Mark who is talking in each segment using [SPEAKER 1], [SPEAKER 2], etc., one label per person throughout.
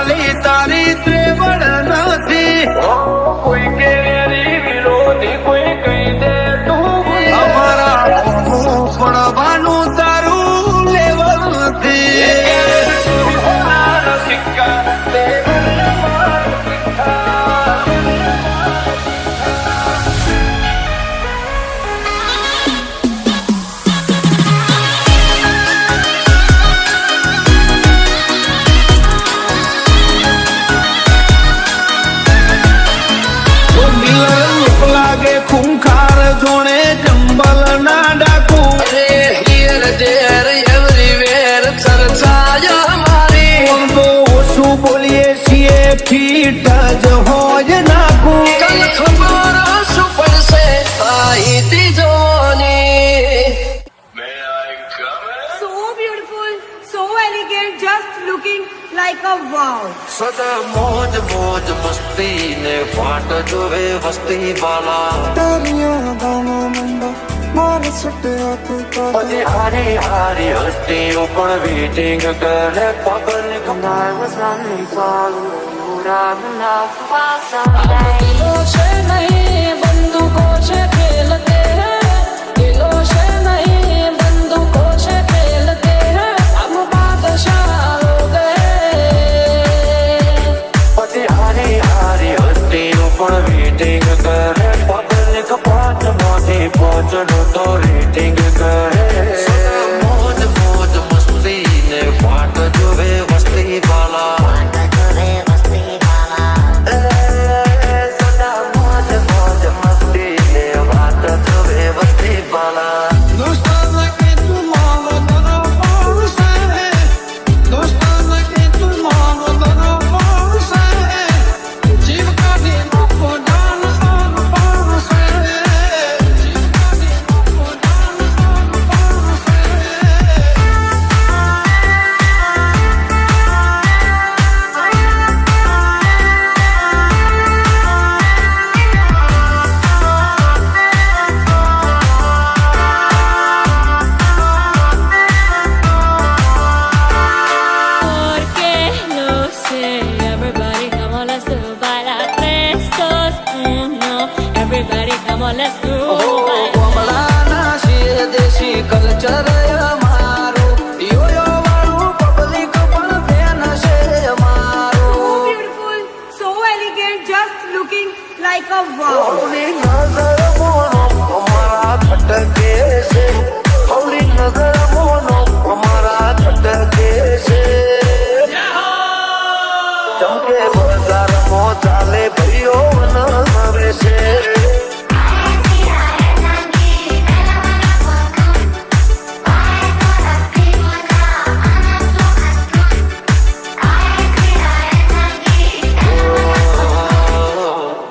[SPEAKER 1] વાલી તારી ત્રેવડ નથી.
[SPEAKER 2] કોઈ કે વિરોધી કોઈ કહી દે તું
[SPEAKER 1] અમારા પડવાનું તારું લેવલ નથી.
[SPEAKER 2] સિક્કા
[SPEAKER 1] લાગે ખૂંખાર જોણે જંબલ ના ડાકુ.
[SPEAKER 2] અરે હિયર દેર એવરીવેર ચર્ચા મારી
[SPEAKER 1] તો ઓછું બોલીએ છીએ ફીટ જ હોય નાખું.
[SPEAKER 2] કલ ખબર શું પડશે આઈતી જોની.
[SPEAKER 3] So beautiful, so elegant, just looking like a wow.
[SPEAKER 1] સદા મોજ મોજ મસ્તી ને ફાટ જોવે વસ્તી વાલા.
[SPEAKER 4] તારિયા ગાનો મંડો મારે સટ્યા તું
[SPEAKER 1] પછી હારી હારી હસ્તીઓ પણ વેટિંગ કરે પબ્લિક.
[SPEAKER 5] दिलों से नहीं बंदूकों से खेलते हैं, दिलों से नहीं बंदूकों से खेलते हैं, हम बादशाह हो गए.
[SPEAKER 1] પછી હારી હારી હસ્તીઓ પણ વેટિંગ કરે પબ્લિક. 5 માંથી 5 નું તો રેટિંગ કરે. મોજ મોજ મસ્તી ને ફાટ જોવે વસ્તી વાલા.
[SPEAKER 5] Porque no sé, everybody come on, let's do bailar tres, dos, uno. Everybody come on, let's do bailar.
[SPEAKER 2] કમળાના છીએ દેશી કલ્ચર અમારું. યોયો વાળું પબ્લિક પણ ફેન છે
[SPEAKER 3] So
[SPEAKER 2] અમારું.
[SPEAKER 3] beautiful, so elegant, just looking like a wow.
[SPEAKER 1] હવલી નજર mono અમારા ખટકે છે. હવલી નજર મોનો અમારા ખટકે છે. ચમકે બજારમાં ચાલે ભાઈઓ નવે છે.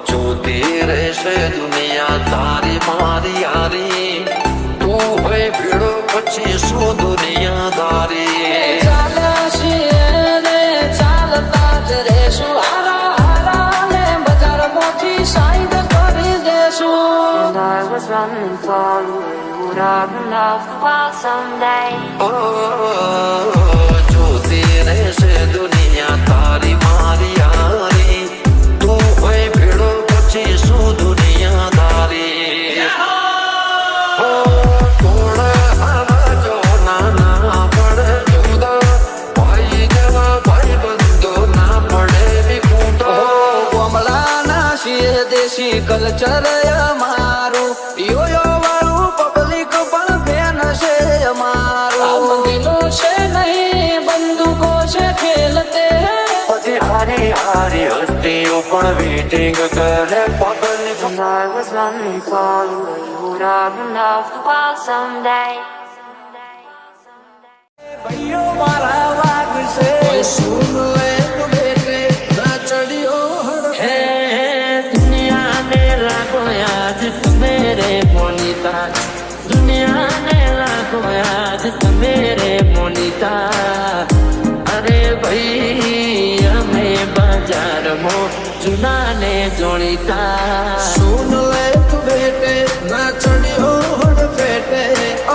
[SPEAKER 1] જોતી રહેશે દુનિયા તારી મારી યારી. તું હોય ભીડો પછી શું દુનિયાદારી.
[SPEAKER 5] ચાલ્યા છીએ ને ચાલતા જ રહેશું, હારા હારા ને બજારમાંથી સાઈડ કરી દેશું.
[SPEAKER 6] I was running for you, would have loved for someday.
[SPEAKER 1] ઓ, જોતી રહેશે દુનિયા તારી મારી યારી. તું હોય ભીડો પછી શું દુનિયાદારી. ઓ, તોડ આવા જો નાના પડે જુદા. ભાઈ જેવા ભાઈ બંધો ના પડે વિખૂટો.
[SPEAKER 2] કમળાના છીએ દેશી કલ્ચર અમારું. યોયો વાળું પબ્લિક પણ ફેન છે
[SPEAKER 5] हम
[SPEAKER 2] અમારું.
[SPEAKER 5] दिलों से नहीं बंदूकों से खेलते हैं.
[SPEAKER 1] પછી હારી હારી હસ્તીઓ પણ વેટિંગ કરે public.
[SPEAKER 6] And I was running for you, would have loved for someday.
[SPEAKER 2] ભાઈઓ મારા વાગશે સુન એક બેટે ના ચડ્યો
[SPEAKER 5] है दुनिया ने लाखों याद मेरे मोनिता, दुनिया ने लाखों याद मेरे मोनिता. अरे भाई हमें बाजार में चुना ने जोड़ीता.
[SPEAKER 2] सुन एक बेटे ना चढ़ियो हर बेटे.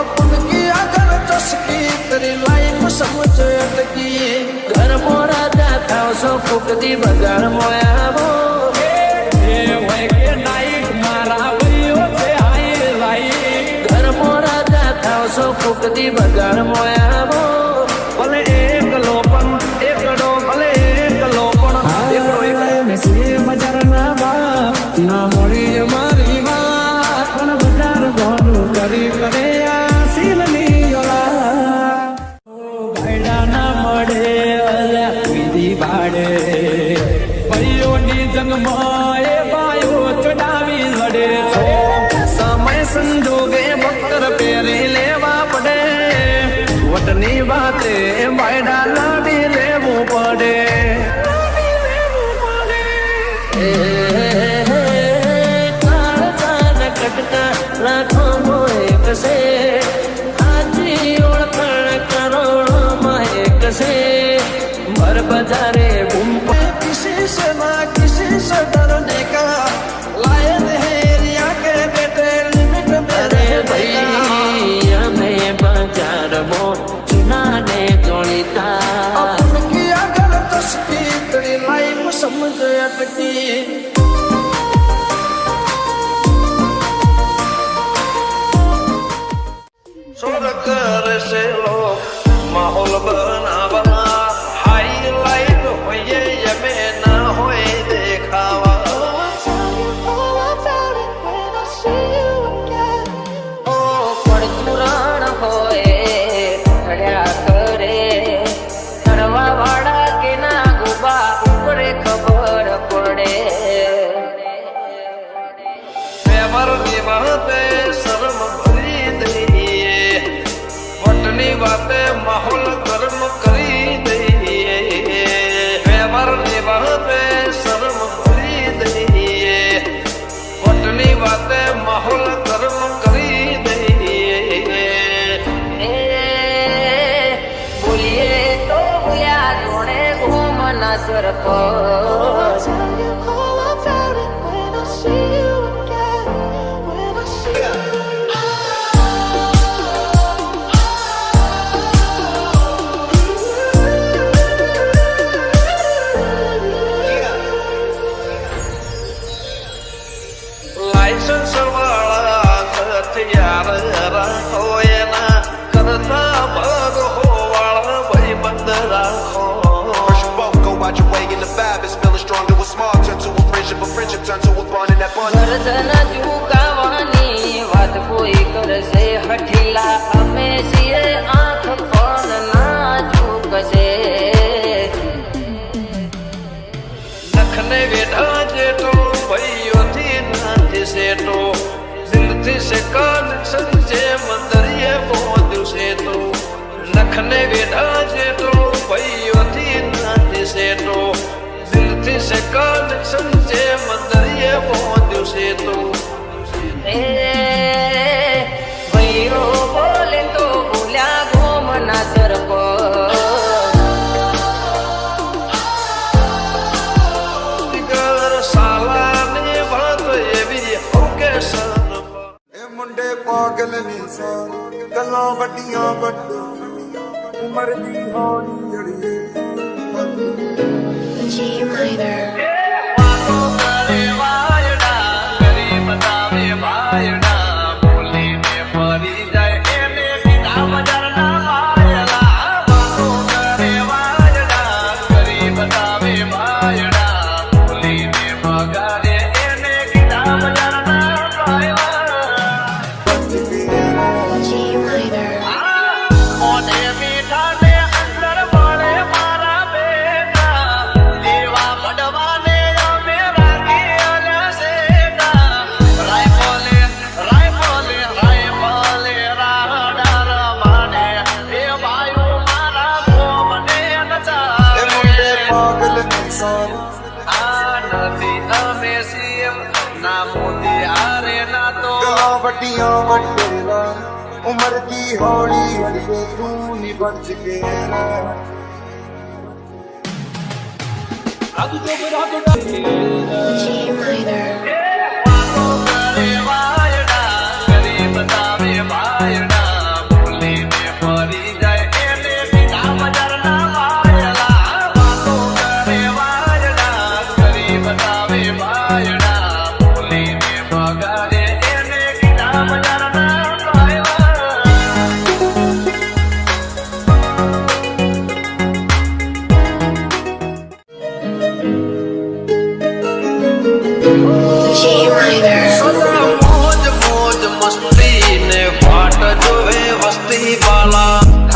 [SPEAKER 2] अपन की अगर चस्की तेरी लाइफ समझ अटकी.
[SPEAKER 5] घर मोरा
[SPEAKER 2] ખાવશો ફૂકતી બજાર મોયાવો એ હોય કે નાઈક મારા ભાઈઓ છે હાઈ લાઈ ઘરમાં રાજા ખાવશો ફૂકતી બજાર મોયાવો ભલે એકલો પણ એકડો ભલે એકલો પણ એકડો બજાર ના બા ના મળી મારી વાત પણ બજાર ઘણું કરી કરે આ શીલની ભાઈડા ના મળે અલ્યા વિધિ ભાડે ભાઈઓની જંગમાં એ ભાઈઓ ચડાવી લડે સમય સંજોગે બક્કર પહેરી લેવા પડે વટની વાતે ભાઈડા લાડી લેવું પડે લાખો એક છે આજી ઓળખાણ કરોડોમાં એક છે ભર બજારે બૂમ કિસી સે ના કિસી સે ડરને કા લાયન હે રિયા કે બેટે લિમિટ મેરે ભાઈ અમે બજારમાં ચુનાને જોડીતા अपन किया गलत तस्वीर तेरी लाइफ समझ अटकी कर से लोग माहौल बनावा हाईलाइट होइए ये में ना होए देखावा ओ परचुराण होए खड़ा करे करवा वाड़ा के ना गुबा ऊपर खबर पड़े व्यवहार निभाते शर्म भरी दईए वटनी बातें माहौल गर्म करी दईए व्यवहार निभाते शर्म भरी दईए वटनी बातें माहौल गर्म करी दईए बोलिए तो बुया जोड़े घूम ना सर लाइसेंस वाला हथियार रखो ये ना करता भाग हो वाला भाई बंद रखो
[SPEAKER 7] First you both go out your way and the vibe is feeling stronger with small turn to a friendship turn to a bond and that bond
[SPEAKER 2] गर्दन झुकावानी વાત કોઈ કરશે હઠીલા અમે છીએ આંખ પણ ના ઝુકશે નખને વેઢા જેટો ભાઈઓથી નથી સેટો દિલથી સે કનેક્શન જે મંદરિયે પહોંચ્યું છે તો નખને વેઢા જેટો ભાઈઓથી નથી સેટો દિલથી સે કનેક્શન જે મંદરિયે પહોંચ્યું છે તો ભાઈઓ બોલે તો ભૂલ્યા ઘોમના સરપ સાલાની વાત એવી ઓકે સર
[SPEAKER 4] ए मुंडे पागल ने सार गल्लां वड्डियां वड्ड उमर दी हौली अड़िए
[SPEAKER 6] G minor.
[SPEAKER 2] વાતો કરે વાયડા કરી બતાવે ભાયડા બોલીને ફરી જાય એને કીધા બજારના વાયડા વાતો કરે વાયડા કરી બતાવે ભાયડા બોલીને મગાડે એને કીધા બજારના વાયડા
[SPEAKER 6] G minor.
[SPEAKER 2] મોઢે મીઠા ને અંદર મળે મારા બેટા દેવા પડવાને અમે રાખી આલ્યા સેટા રાયફલે રાડા રમાડે એ વાયુ મારા ગોમને
[SPEAKER 4] ए
[SPEAKER 2] નચાવે
[SPEAKER 4] मुंडे पागल ने सार
[SPEAKER 2] આ નથી અમે સીએમ ના મોદી આરે ના તો
[SPEAKER 4] गल्लां वड्डियां वड्डेला उमर दी हौली अड़िए तू नी बच के रह
[SPEAKER 6] G minor.
[SPEAKER 2] વાતો કરે વાયડા કરી બતાવે ભાયડા બોલીને ફરી જાય એને કીધા બજારના વાયડા વાતો કરે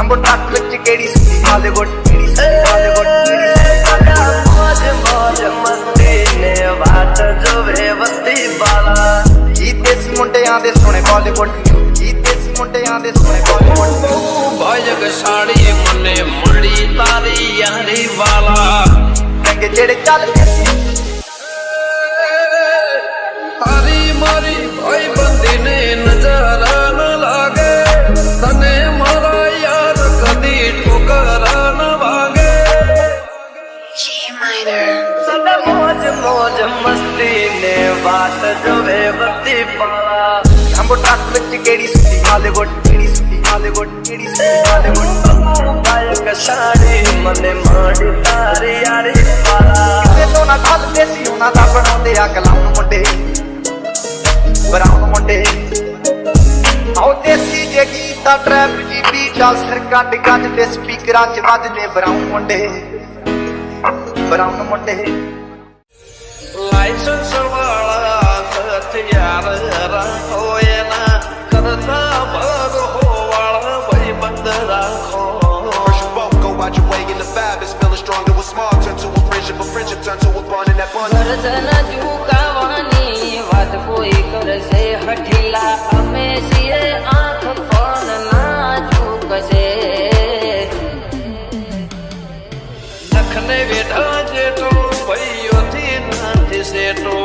[SPEAKER 8] जंबो ट्रक विच केड़ी सुनी बॉलीवुड केड़ी सुनी बॉलीवुड मौज मौज मस्ती ने बात जो वे वस्ती वाला जी देसी मुंडियां दे सोने बॉलीवुड जी देसी मुंडियां दे सोने बॉलीवुड
[SPEAKER 2] भाजक साड़ी मने मड़ी तारी यारी वाला
[SPEAKER 8] रंग जेड़े चलदे सी
[SPEAKER 2] तारी मारी भाई बंदी ने नजारा न लागे तने मारा यार कदी ठोकरा न वागे
[SPEAKER 8] सदा मौज मौज मस्ती ने बात जो वे वस्ती पाला जंबो ट्रक विच केड़ी सुनी बॉलीवुड केड़ी सुनी बॉलीवुड केड़ी सुनी बॉलीवुड गायक साड़ी मने माड़ी तारी यारी वाला किसे तो ना गल देसी होना दा बनाउंदे आ कलाम मुंडे ब्राउन मुंडे आओ देसी जे गीत ट्रैप जी बीट आ सिर कट गज ते स्पीकरां च वजदे ब्राउन मुंडे
[SPEAKER 2] लाइसेंस वाला हथियार होए ना करता भर हो वाला भाई बंद राखो
[SPEAKER 7] First you both go out your way in the vibe is feeling stronger with small turn to a friendship turn to a bond in that bond
[SPEAKER 5] ગરદન ઝુકાવાની વાત કોઈ કરશે હઠીલા અમે છીએ આંખ પણ ના ઝુકશે
[SPEAKER 2] નખને બેઠા જેટો ભાઈઓથી નથી સેટો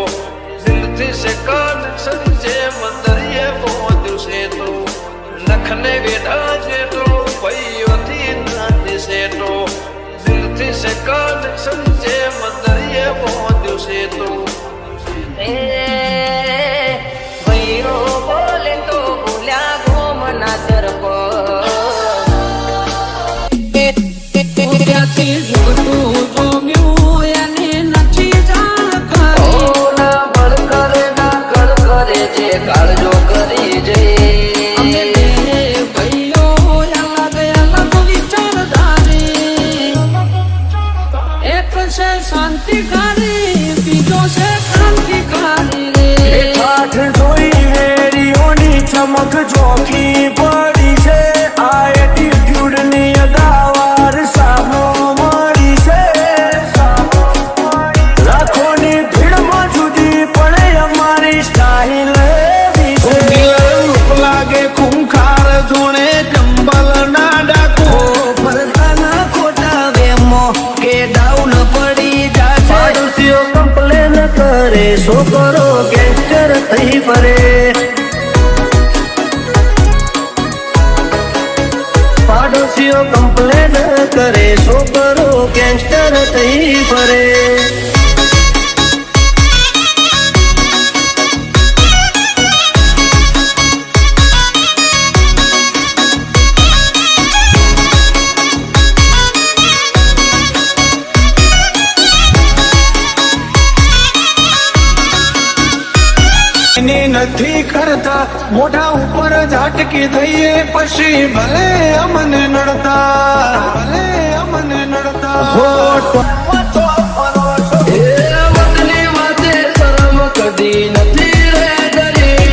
[SPEAKER 2] દિલથી से कनेक्शन जे मंदरिए पहुंचू से तो नखने बेटा जेटो भाईयोથી નથી સેટો દિલથી से कनेक्शन जे मंदरिए पहुंचू से तो
[SPEAKER 5] ભૈરો બોલે તો ભૂલ્યા ઘોમના તરફ ત્યાંથી ઝૂકતું જોમ્યું એને નથી જાણ કરે છે કાળજો કરી જઈ અમે ભાઈઓ અલગ અલગ વિચારધારી એક છે શાંતિકારી બીજો છે ક્રાંતિકારી રે
[SPEAKER 1] ઠાઠ જોઈ વેરીઓની ચમક જોખી પડી છે આ એટીટ્યુડની અદાવાર સામો મળી છે લાખોની ભીડમાં જુદી પડે અમારી સ્ટાઇલ એવી છે રૂપ લાગે ખૂંખાર જોણે ચંબલ ના ડાકો
[SPEAKER 2] પરદાના ખોટા વેમો કે ડાઉન પડી જાય
[SPEAKER 1] પાડોશીઓ કમ્પ્લેન કરે છોકરો ગેંગસ્ટર થઈ ફરે પાડોશીઓ કમ્પ્લેન કરે છોકરો ગેંગસ્ટર થઈ ફરે નથી કરતા મોઢા ઉપર ઝાટકી થઈએ પછી ભલે અમને નડતા
[SPEAKER 2] વતની વાતે શરમ કદી નથી રે ડરી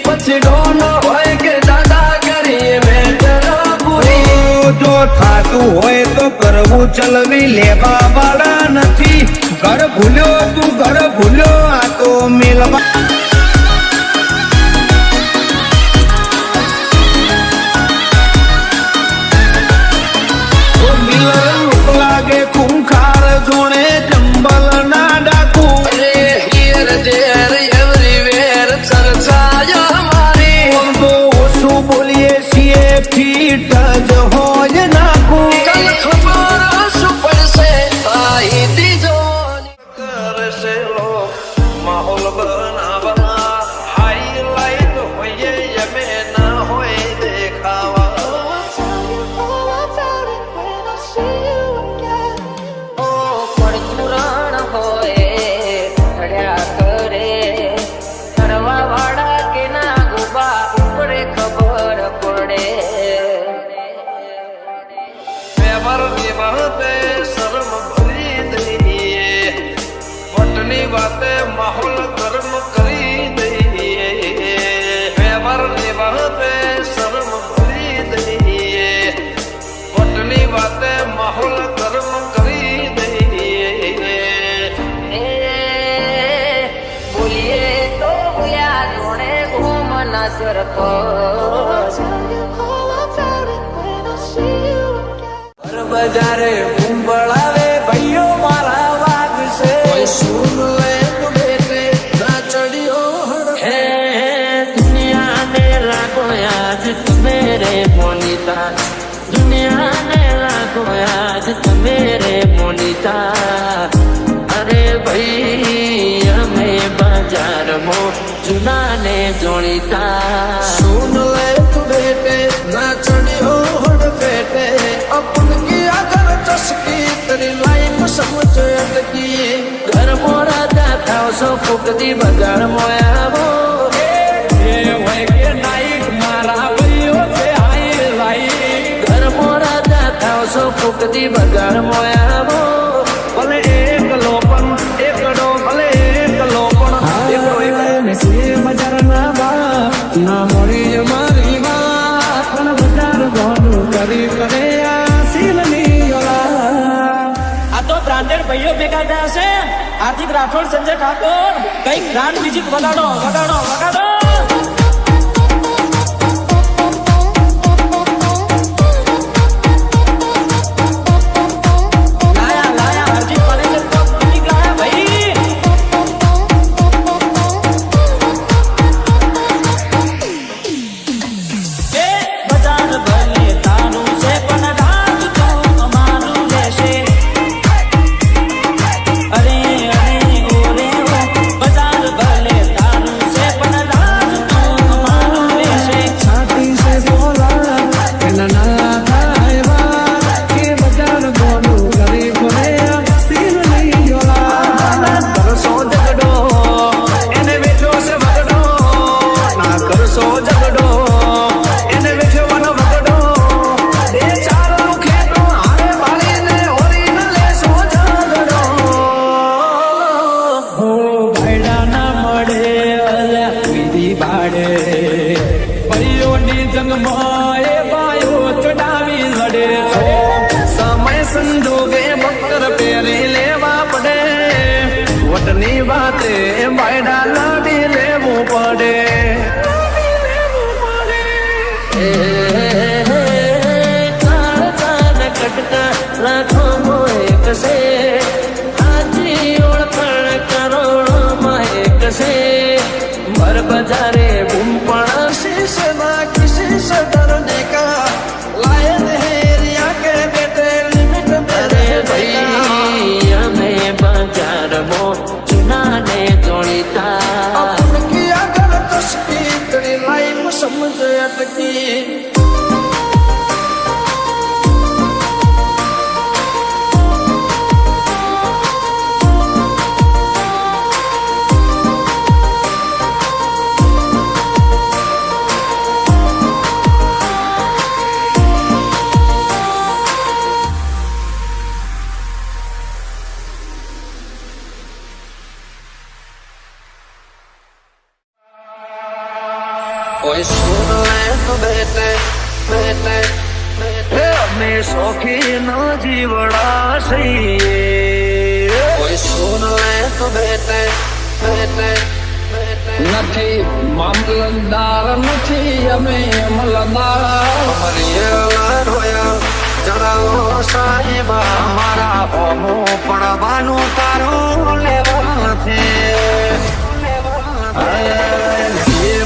[SPEAKER 2] પછી ડોન હોય કે દાદા કરી મેટર પૂરી
[SPEAKER 1] જો થાતું હોય તો કરવું ચલવી લેવા વાળા નથી ઘર ભૂલ્યો તું ઘર ભૂલ્યો આ તો મિલવા લાગે ખૂંખાર જોણે ચંબલ ના ડાકુ
[SPEAKER 2] હિયર ધેર એવરીવેર ચર્ચાય અમારી
[SPEAKER 1] તો ઓછું બોલીએ છીએ ફીટ જ હોય નાખું
[SPEAKER 2] કલ ખબર શું પડશે આઈતી જોવાની કરશે લોક માહોલ બનાવવા હાઈલાઈટ હોઈએ અમે ના હોય દેખાવા
[SPEAKER 5] પરચુરણ હોય ખડ્યા કરે કરવા વાળા કે ના ગુબા ઉપરે ખબર પડે
[SPEAKER 2] વ્યવહારની વાતે શરમ ભરી દઈએ વટની વાતે માહોલ ગરમ કરી દઈએ વ્યવહારની વાતે શરમ ભરી દઈએ માટે માહોલ ગરમ કરી દઈએ.
[SPEAKER 5] બોલીએ તો બોલ્યા જોડે ઘૂમના સરપંચ
[SPEAKER 2] બજારે કુંભળાવે ભાઈઓ મારા વાગશે. સુન લે તું બેટે નાચડીઓ હે દુનિયાને રાખો આજ મેરે મોનિતા. દુનિયાને રાખો આજ મેરે મોનિતા. અરે ભાઈ અમે બજારમાં જુનાને જોડીતા. સુન લે તું બેટે નાચડીઓ બેટે अपन की अगर चस्की तेरी लाइफ समझ अटकी. घर मोरा था सो फुकती बगाड़ मोयावो ये होय के नाइट मारा भइयो से आई लाई. घर मोरा था सो फुकती बगाड़ मोयावो भले एक लोपन एकड़ो भले एक लोपन एकड़ो एक से बजार ना बा ना मोरी मारी बात पण बजार गोडू કરી કરે આ તો બ્રાન્ડેડ ભાઈઓ ભેગા થયા છે. હાર્દિક રાઠોડ, સંજય ઠાકોર, કઈક બ્રાન્ડ મ્યુઝિક વગાડો વગાડો વગાડો. લાયા લાયા હાર્દિક પાલેકર તો મ્યુઝિક લાયા ભાઈ. એ બજાર ભલે તારું છે પણ રાજ તો અમારું લેશે. અરે અરે ઓરે ઓ બજાર ભલે તારું છે પણ રાજ તો અમારું લેશે. છાતી સે બોલા કે ના થાય વાત કે બજાર ગોડું કરી ભરે સીન નહીં યોલા. કરશો ઝઘડો એને બેઠો છે વગડો. ના કરશો ઝઘડો એને બેઠવાનો વગડો. બે ચાર મુખે તો હારે બાળીને ઓરી ન લેશો ઝઘડો. હો ભાઈડા ના મળે અલ્યા વિધિ બાડે. ભાઈઓની જંગમાં એ બાયો ચડાવી લડે. સમય સંજોગે મકર પહેરી લેવા પડે. વટની વાતે ભાઈડા લડી લેવું પડે. કટકા રાખો એક છે. હાજી ઓળખાણ કરોડોમાં એક છે. ભર બજારે બૂમ પણ શીશ બાકી શીશ ડરને કા લાયન હે રિયા કે બેટે લિમિટ મેરે ભાઈ અમે બજારમાં જુનાને જોડીતા. अपन की अगर चस्की तेरी लाइफ समझ अटकी. કોઈ સુન લે તો બેટે બેટે બેટે અમે શોખીન જીવડા છીએ. કોઈ સુન લે તો બેટે બેટે બેટે નથી મામલતદાર નથી અમે અમલદાર. અમારી રોયા જણાવો સાહેબા અમારા હોમો પડવાનું તારું લેવા નથી.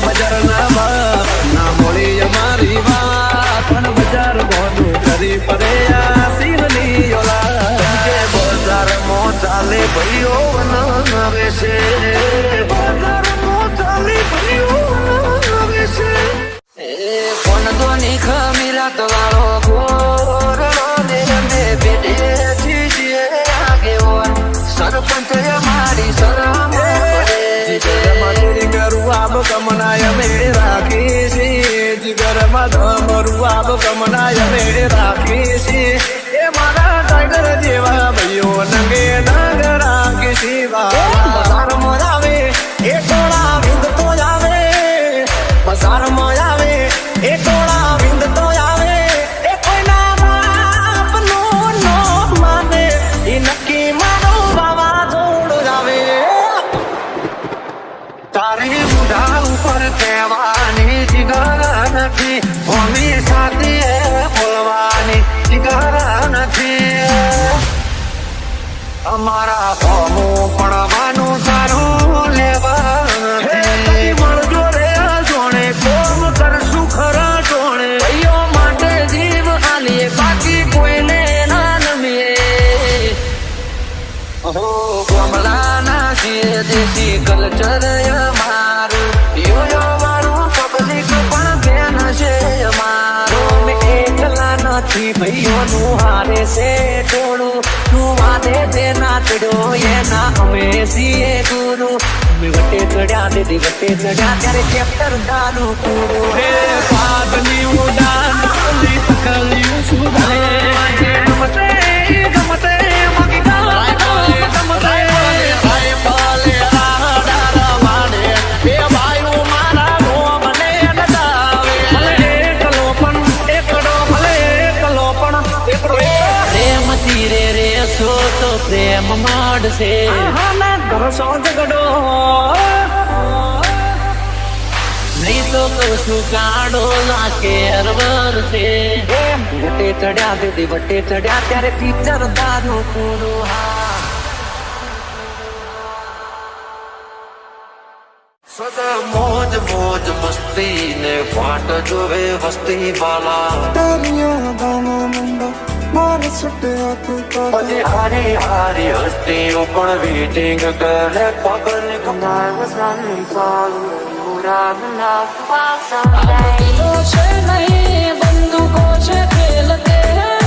[SPEAKER 2] બજાર ના મોડી અમારી વાત પણ બજાર ગોડું કરી પડે આ સીરની ઓલા. બજારમાં ચાલે ભાઈઓ આવે છે. બજારમાં ચાલે ભાઈઓ આવે છે. કોણ તો ની ખમીરા તો વાળો ગોરડો ને અમે બેઠે છીએ આગેવાન. સરપંચ અમારી શરમ આબ કમનાય અમે રાખી છીએ. જીગરમાં ધમરું આબ કમનાય અમે રાખી છીએ. એ મારા ટાઈગર જેવા ભાઈઓ નંગે નંગ રાખી શિવા. બજારમાં આવે એ ટોળા વિંદ તો આવે. બજારમાં આવે એ ટોળા વિંદ તો આવે. એ કોઈના બાપનું
[SPEAKER 1] મારા હોમું પડવાનું તારું લેવા મળજો રે જોણે કોમ કરશું ખરા જોણે
[SPEAKER 2] ભાઈઓ માટે જીવ આલીએ બાકી કોઈને ના નમીએ
[SPEAKER 1] કમલાના છીએ દેશી કલ્ચર અમારું યો વાળું પબ્લિક પણ બેન છે અમારું એકલા નથી ભાઈઓનું હારે છે ટોળું તું વાદે તે નાચડો એના અમે છીએ ગુરુ અમે વટે ચડ્યા દીદી વટે ચડ્યા ત્યારે ચેપ્ટર દાનું પૂરું
[SPEAKER 2] હે પાદની ઉડાન કલી કલિયું સુધારે
[SPEAKER 1] ગમતે ગમતે મગી ગાય ગમતે
[SPEAKER 2] ભાઈ પાલે રાડા વાડે બે ભાઈઓ મારા રોમને નડાવે
[SPEAKER 1] ભલે એકલો પણ એકડો ભલે એકલો પણ એકડો
[SPEAKER 2] પ્રેમ તીરે રે સો તો પ્રેમ માડશે
[SPEAKER 1] આહાના ઘરસો ઝઘડો
[SPEAKER 2] નહીં તો કશું કાઢો લાકે હરવર છે
[SPEAKER 1] વટે ચડ્યા દીદી વટે ચડ્યા ત્યારે પિક્ચર દાનું પૂરું સદા મોજ મોજ મસ્તી ને ફાટ જોવે વસ્તી વાલા
[SPEAKER 4] તારીਆਂ ਦਾਣਾ ਮੁੰਡਾ ਮਾਰ ਸੁੱਟਿਆ ਤੂੰ
[SPEAKER 1] પછી હારી હારી હસ્તીઓ પણ વેટિંગ કરે public
[SPEAKER 6] I was running for you. Would have enough for someday.
[SPEAKER 5] दिलों से नहीं बंदूकों से खेलते हैं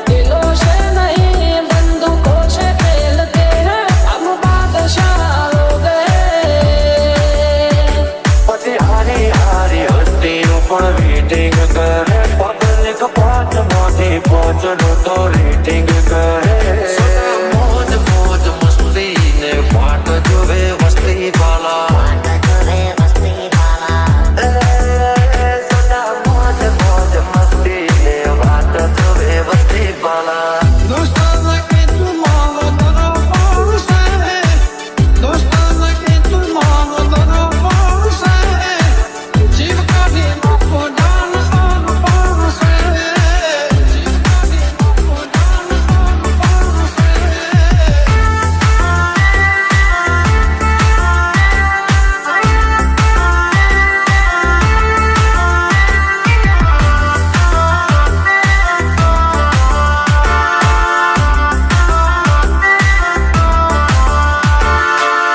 [SPEAKER 5] दिलों से नहीं बंदूकों से खेलते हैं हम बादशाह हो गए
[SPEAKER 1] પછી હારી હારી હસ્તીઓ પણ વેટિંગ કરે પબ્લિક પાંચમાંથી પાંચનું તો રેટિંગ કરે મોજ મોજ મસ્તી ને ફાટ જોવે વસ્તી વાલા સદા મોજ મોજ મસ્તી ને વાત જોવે વસ્તી વાલા
[SPEAKER 4] दोस्ताना के तू मांगो तेरा पास है दोस्ताना के तू मांगो तेरा पास है जीव का भी मुझको डाल आन पास है जीव का भी मुझको डाल आन पास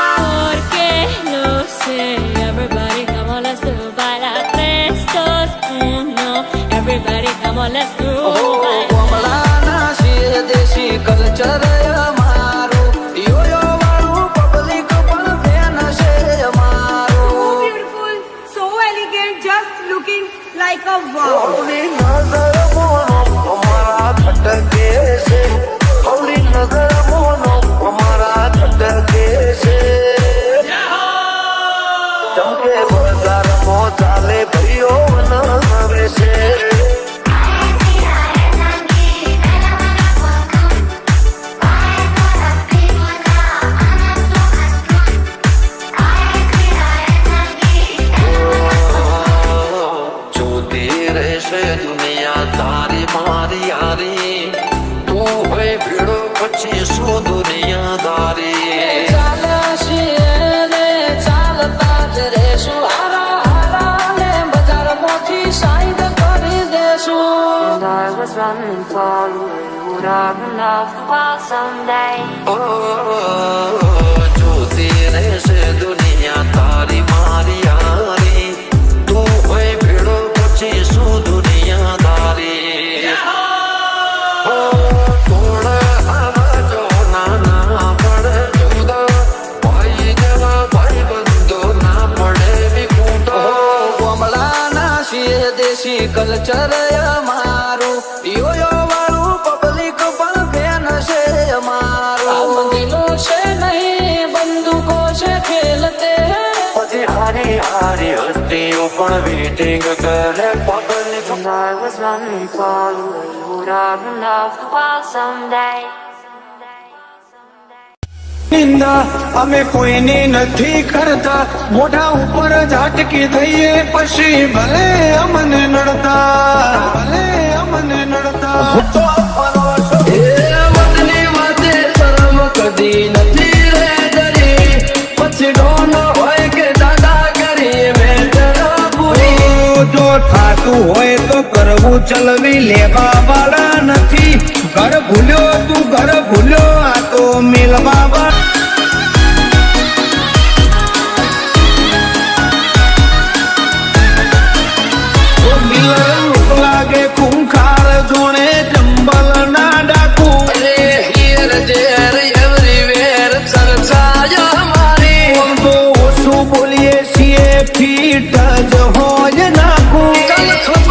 [SPEAKER 9] Porque no sé, everybody come on, let's do baila 3, 2, 1. Everybody come on, let's do baila.
[SPEAKER 1] કમલાના છીએ દેશી કલ્ચર અમારું યો વાળું પબ્લિક પણ ફેન છે
[SPEAKER 3] So
[SPEAKER 1] અમારું
[SPEAKER 3] beautiful, so elegant, just looking like a wow.
[SPEAKER 1] હવલી નજર મોનો અમારા ખટકે છે હવલી નજર મોનો અમારા ખટકે છે ચમકે બજારમાં ચાલે ભાઈઓ નવે છે જોતી રહેશે દુનિયા તારી મારી યારી તું હોય ભીડો પછી શું દુનિયાદારી
[SPEAKER 5] ચાલ્યા છીએ ને ચાલતા જ રહેશું હારા હારા ને બજારમાંથી સાઈડ કરી દેશું
[SPEAKER 6] And I was running for you. Would have enough for someday.
[SPEAKER 1] જોતી રહેશે દુનિયા તારી મારી યારી તું હોય ભીડો પછી શું દુનિયાદારી થોડ આવજો નાના પડે જુદા ભાઈ જેવા ભાઈ બંધો ના પડે વિખૂટો કમલાના છીએ દેશી કલ્ચર અમારું યો વાળું પબ્લિક પણ ફેન છે અમારું
[SPEAKER 5] हम दिलों से नहीं बंदूकों से खेलते हैं
[SPEAKER 1] પછી હારી હારી હસ્તીઓ પણ વેટિંગ કરે public
[SPEAKER 6] And I was running for you. Would have enough for someday.
[SPEAKER 4] નિંદા અમે કોઈની નથી કરતા મોઢા ઉપર ઝાટકી થઈએ પછી ભલે અમને નડતા ભલે અમને નડતા
[SPEAKER 2] એ વતની વાતે શરમ કદી
[SPEAKER 4] તું હોય તો કરવું ચલવી લેવા વાળા નથી. ઘર ભૂલ્યો તું ઘર ભૂલ્યો આ તો મેલવા વાળા. લાગે ખૂંખાર જોણે ચંબલ ના ડાકુ.
[SPEAKER 2] હિયર દેર એવરીવેર ચર્ચા અમારી.
[SPEAKER 4] તો ઓછું બોલીએ છીએ ફીટ જ હોય નાખું.
[SPEAKER 2] કલખત